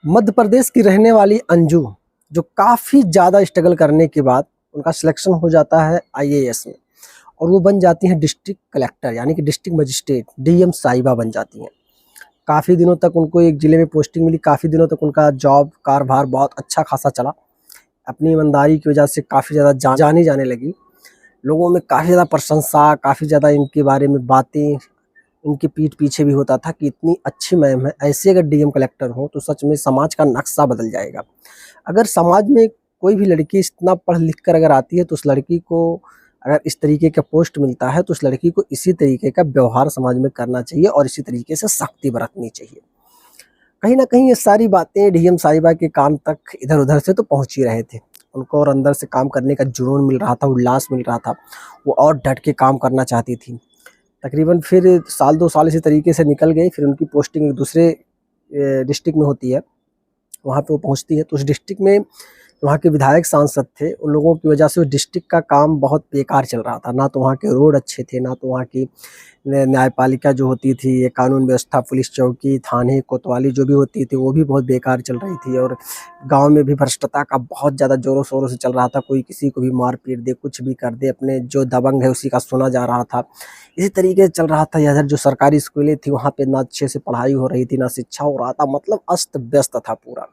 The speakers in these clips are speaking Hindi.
मध्य प्रदेश की रहने वाली अंजू, जो काफ़ी ज़्यादा स्ट्रगल करने के बाद उनका सिलेक्शन हो जाता है आईएएस में और वो बन जाती हैं डिस्ट्रिक्ट कलेक्टर यानी कि डिस्ट्रिक्ट मजिस्ट्रेट डीएम साहिबा बन जाती हैं। काफ़ी दिनों तक उनको एक ज़िले में पोस्टिंग मिली, काफ़ी दिनों तक उनका जॉब कारभार बहुत अच्छा खासा चला। अपनी ईमानदारी की वजह से काफ़ी ज़्यादा जानी जाने लगी। लोगों में काफ़ी ज़्यादा प्रशंसा, काफ़ी ज़्यादा इनके बारे में बातें उनकी पीठ पीछे भी होता था कि इतनी अच्छी मैम है, ऐसे अगर डीएम कलेक्टर हो तो सच में समाज का नक्शा बदल जाएगा। अगर समाज में कोई भी लड़की इतना पढ़ लिख कर अगर आती है तो उस लड़की को अगर इस तरीके का पोस्ट मिलता है तो उस लड़की को इसी तरीके का व्यवहार समाज में करना चाहिए और इसी तरीके से सख्ती बरतनी चाहिए। कहीं न कहीं ये सारी बातें डीएम साहिबा के कान तक इधर-उधर से तो पहुँच ही रहे थे। उनको और अंदर से काम करने का जुनून मिल रहा था, उल्लास मिल रहा था। वो और डट के काम करना चाहती थी। तकरीबन फिर साल 2 साल इसी तरीके से निकल गए, फिर उनकी पोस्टिंग दूसरे डिस्ट्रिक्ट में होती है, वहाँ पे वो पहुँचती है। तो उस डिस्ट्रिक्ट में वहाँ के विधायक सांसद थे, उन लोगों की वजह से उस डिस्ट्रिक्ट का काम बहुत बेकार चल रहा था। ना तो वहाँ के रोड अच्छे थे, ना तो वहाँ की न्यायपालिका जो होती थी, ये कानून व्यवस्था, पुलिस चौकी, थाने, कोतवाली जो भी होती थी, वो भी बहुत बेकार चल रही थी और गाँव में भी भ्रष्टता का बहुत ज़्यादा ज़ोरों-शोरों से चल रहा था। कोई किसी को भी मार-पीट दे, कुछ भी कर दे, अपने जो दबंग है उसी का सुना जा रहा था। इसी तरीके से चल रहा था। इधर जो सरकारी स्कूलें थी, वहाँ पे ना अच्छे से पढ़ाई हो रही थी, ना शिक्षा हो रहा था, मतलब अस्त-व्यस्त था पूरा।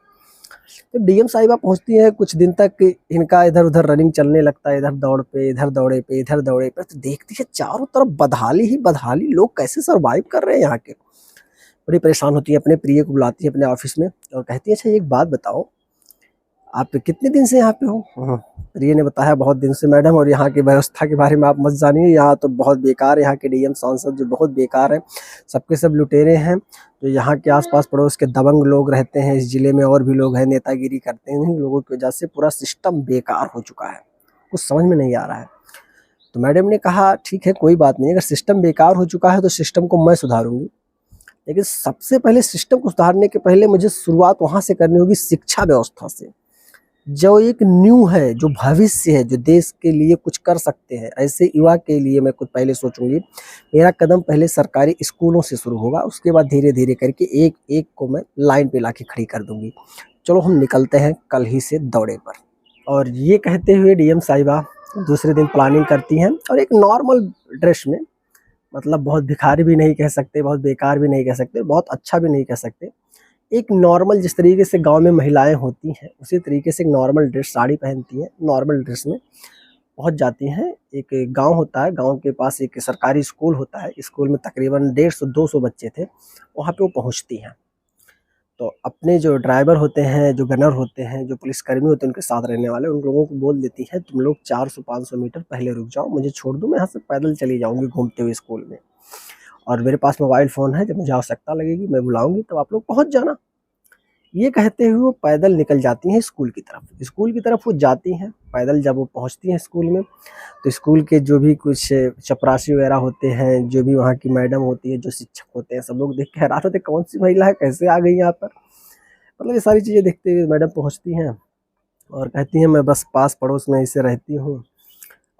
तो डीएम साहिबा पहुँचती हैं, कुछ दिन तक इनका इधर-उधर रनिंग चलने लगता है, इधर दौड़ पे, इधर दौड़े पे, इधर दौड़े पे, तो देखती है चारों तरफ बदहाली ही बदहाली, लोग कैसे सर्वाइव कर रहे हैं यहाँ के। बड़ी परेशान होती है, अपने प्रिय को बुलाती है अपने ऑफ़िस में और कहती है, "अच्छा एक बात बताओ, आप कितने दिन से यहाँ पे हो?" प्रिय ने बताया, "बहुत दिन से मैडम और यहाँ की व्यवस्था के बारे में आप मत जानिए, यहाँ तो बहुत बेकार है, यहाँ के डीएम सांसद जो बहुत बेकार हैं, सबके सब लुटेरे हैं। जो यहाँ के आस-पास पड़ोस के दबंग लोग रहते हैं, इस ज़िले में और भी लोग हैं, नेतागिरी करते हैं, इन लोगों की वजह से पूरा सिस्टम बेकार हो चुका है, कुछ समझ में नहीं आ रहा है।" तो मैडम ने कहा, "ठीक है, कोई बात नहीं, अगर सिस्टम बेकार हो चुका है, तो सिस्टम को मैं सुधारूँगी। लेकिन सबसे पहले सिस्टम को सुधारने के पहले मुझे शुरुआत वहाँ से करनी होगी शिक्षा व्यवस्था से। जो एक न्यू है, जो भविष्य है, जो देश के लिए कुछ कर सकते हैं, ऐसे युवा के लिए मैं कुछ पहले सोचूँगी। मेरा कदम पहले सरकारी स्कूलों से शुरू होगा, उसके बाद धीरे-धीरे करके एक-एक को मैं लाइन पे लाके खड़ी कर दूँगी। चलो हम निकलते हैं कल ही से दौरे पर।" और ये कहते हुए डीएम साहिबा दूसरे दिन प्लानिंग करती हैं और एक नॉर्मल ड्रेस में, मतलब बहुत भिखारी भी नहीं कह सकते, बहुत बेकार भी नहीं कह सकते, बहुत अच्छा भी नहीं कह सकते। एक नॉर्मल जिस तरीके से गाँव में महिलाएँ होती हैं, उसी तरीके से एक नॉर्मल ड्रेस साड़ी पहनती हैं, नॉर्मल ड्रेस में पहुँच जाती हैं। एक गाँव होता है, गाँव के पास एक सरकारी स्कूल होता है, स्कूल में तकरीबन 150-200 बच्चे थे, वहाँ पे वो पहुँचती हैं। तो अपने जो ड्राइवर होते हैं, जो गनर होते हैं, जो पुलिसकर्मी होते हैं उनके साथ रहने वाले, उन लोगों को बोल देती है, "तुम लोग 400-500 मीटर पहले रुक जाओ, मुझे छोड़ दो, मैं यहाँ से पैदल चली जाऊँगी घूमते हुए स्कूल में। और मेरे पास मोबाइल फ़ोन है, जब मुझे आवश्यकता लगेगी मैं बुलाऊँगी तब आप लोग पहुँच जाना।" ये कहते हुए वो पैदल निकल जाती हैं स्कूल की तरफ। स्कूल की तरफ वो जाती हैं, पैदल जब वो पहुँचती हैं स्कूल में, तो स्कूल के जो भी कुछ चपरासी वगैरह होते हैं, जो भी वहाँ की मैडम होती है, जो शिक्षक होते हैं, सब लोग देख के हैरान होते हैं, कौन-सी महिला है, कैसे आ गई यहाँ पर? मतलब ये सारी चीज़ें देखते हुए मैडम पहुँचती हैं और कहती हैं, "मैं बस पास पड़ोस में ऐसे रहती हूँ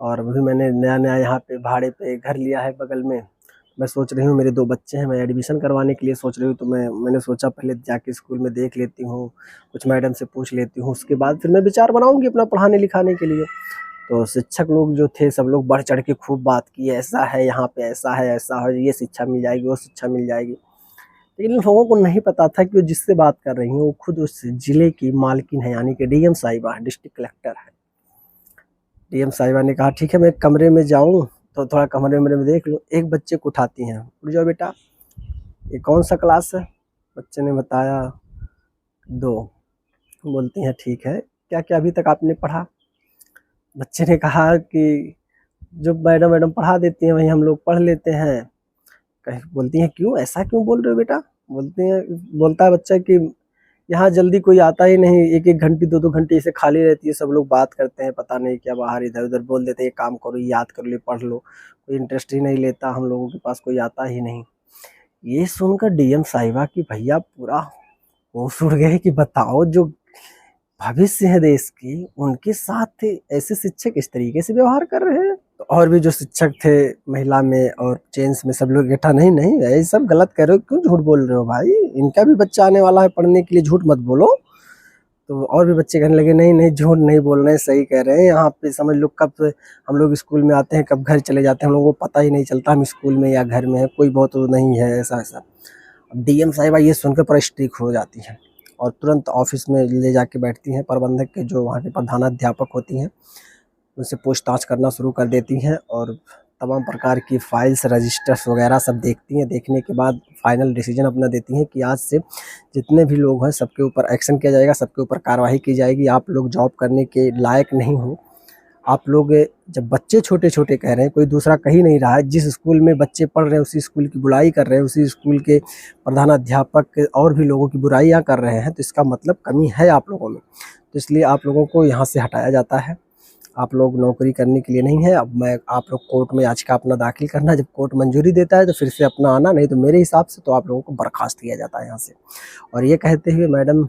और अभी मैंने नया-नया यहाँ पे भाड़े पे घर लिया है बगल में। मैं सोच रही हूँ, मेरे 2 बच्चे हैं, मैं एडमिशन करवाने के लिए सोच रही हूँ, तो मैंने सोचा पहले जाके स्कूल में देख लेती हूँ, कुछ मैडम से पूछ लेती हूँ, उसके बाद फिर मैं विचार बनाऊँगी अपना पढ़ाने-लिखाने के लिए।" तो शिक्षक लोग जो थे, सब लोग बढ़-चढ़ के खूब बात की, "ऐसा है, यहाँ पे ऐसा है, ये शिक्षा मिल जाएगी, वो शिक्षा मिल जाएगी।" लेकिन इन लोगों को नहीं पता था कि वो जिससे बात कर रही हैं, वो खुद उस ज़िले की मालकिन है, यानी कि डीएम साहिबा, डिस्ट्रिक्ट कलेक्टर है। डीएम साहिबा ने कहा, "ठीक है, मैं कमरे में जाऊँ, तो थोड़ा कमरे-वमरे में देख लूँ।" एक बच्चे को उठाती हैं, "उठ जाओ बेटा, ये कौन-सा क्लास है?" बच्चे ने बताया, "2।" बोलती हैं, "ठीक है, क्या-क्या अभी तक आपने पढ़ा?" बच्चे ने कहा कि, "जो मैडम पढ़ा देती हैं, वही हम लोग पढ़ लेते हैं।" बोलती हैं, "क्यों? ऐसा क्यों बोल रहे हो बेटा?" बोलता है बच्चा कि, "यहाँ जल्दी कोई आता ही नहीं, 1-1 घंटे 2-2 घंटे ऐसे खाली रहती है, सब लोग बात करते हैं, पता नहीं क्या बाहर इधर-उधर बोल देते हैं, ये काम करो, ये याद कर लो, ये पढ़ लो, कोई इंटरेस्ट ही नहीं लेता, हम लोगों के पास कोई आता ही नहीं।" ये सुनकर डीएम साहिबा की भैया पूरा होश उड़ गए कि बताओ, जो भविष्य है देश की, उनके साथ ऐसे शिक्षक इस तरीके से व्यवहार कर रहे हैं। तो और भी जो शिक्षक थे महिला में और जेंट्स में सब लोग इकट्ठा, नहीं नहीं ये सब गलत कर रहे हो, क्यों झूठ बोल रहे हो भाई, इनका भी बच्चा आने वाला है पढ़ने के लिए, झूठ मत बोलो। तो और भी बच्चे कहने लगे नहीं नहीं झूठ नहीं बोल रहे हैं, सही कह रहे हैं, यहाँ पे समझ लो कब हम लोग स्कूल में आते हैं कब घर चले जाते हैं, हम लोगों को पता ही नहीं चलता हम स्कूल में या घर में है, कोई बहुत वो नहीं है ऐसा ऐसा। अब डीएम साहिबा ये सुनकर पूरा स्ट्रिक्ट हो जाती हैं और तुरंत ऑफिस में ले जाके बैठती हैं, प्रबंधक के जो वहाँ के प्रधानाध्यापक होती हैं उनसे पूछताछ करना शुरू कर देती हैं और तमाम प्रकार की फाइल्स रजिस्टर्स वगैरह सब देखती हैं। देखने के बाद फाइनल डिसीजन अपना देती हैं कि आज से जितने भी लोग हैं सबके ऊपर एक्शन किया जाएगा, सबके ऊपर कार्रवाई की जाएगी, आप लोग जॉब करने के लायक नहीं हो। आप लोग जब बच्चे छोटे छोटे कह रहे हैं, कोई दूसरा कह ही नहीं रहा है, जिस स्कूल में बच्चे पढ़ रहे हैं उसी स्कूल की बुराई कर रहे हैं, उसी स्कूल के प्रधानाध्यापक और भी लोगों की बुराइयाँ कर रहे हैं, तो इसका मतलब कमी है आप लोगों में। तो इसलिए आप लोगों को यहाँ से हटाया जाता है, आप लोग नौकरी करने के लिए नहीं है। अब मैं आप लोग कोर्ट में याचिका अपना दाखिल करना, जब कोर्ट मंजूरी देता है तो फिर से अपना आना, नहीं तो मेरे हिसाब से तो आप लोगों को बर्खास्त किया जाता है यहाँ से। और ये कहते हुए मैडम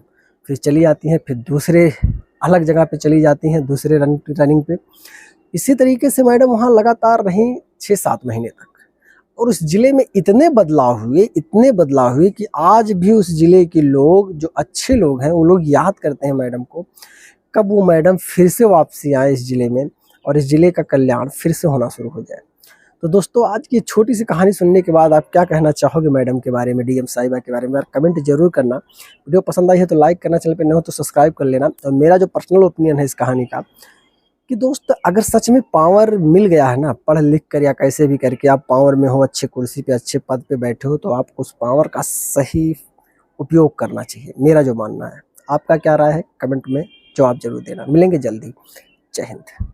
फिर चली आती हैं, फिर दूसरे अलग जगह पे चली जाती हैं, दूसरे रनिंग पे। इसी तरीके से मैडम वहाँ लगातार रहीं 6-7 महीने तक, और उस ज़िले में इतने बदलाव हुए कि आज भी उस ज़िले के लोग, जो अच्छे लोग हैं, वो लोग याद करते हैं मैडम को, कब वो मैडम फिर से वापसी आए इस ज़िले में और इस ज़िले का कल्याण फिर से होना शुरू हो जाए। तो दोस्तों आज की छोटी सी कहानी सुनने के बाद आप क्या कहना चाहोगे मैडम के बारे में, डीएम साहिबा के बारे में, यार कमेंट जरूर करना। वीडियो पसंद आई है तो लाइक करना, चैनल पे नए हो तो सब्सक्राइब कर लेना। और मेरा जो पर्सनल ओपिनियन है इस कहानी का, कि दोस्त अगर सच में पावर मिल गया है ना, पढ़ लिख कर या कैसे भी करके आप पावर में हो, अच्छे कुर्सी पे अच्छे पद पे बैठे हो, तो आपको उस पावर का सही उपयोग करना चाहिए, मेरा जो मानना है। आपका क्या राय है कमेंट में जवाब जरूर देना। मिलेंगे जल्दी। जय हिंद।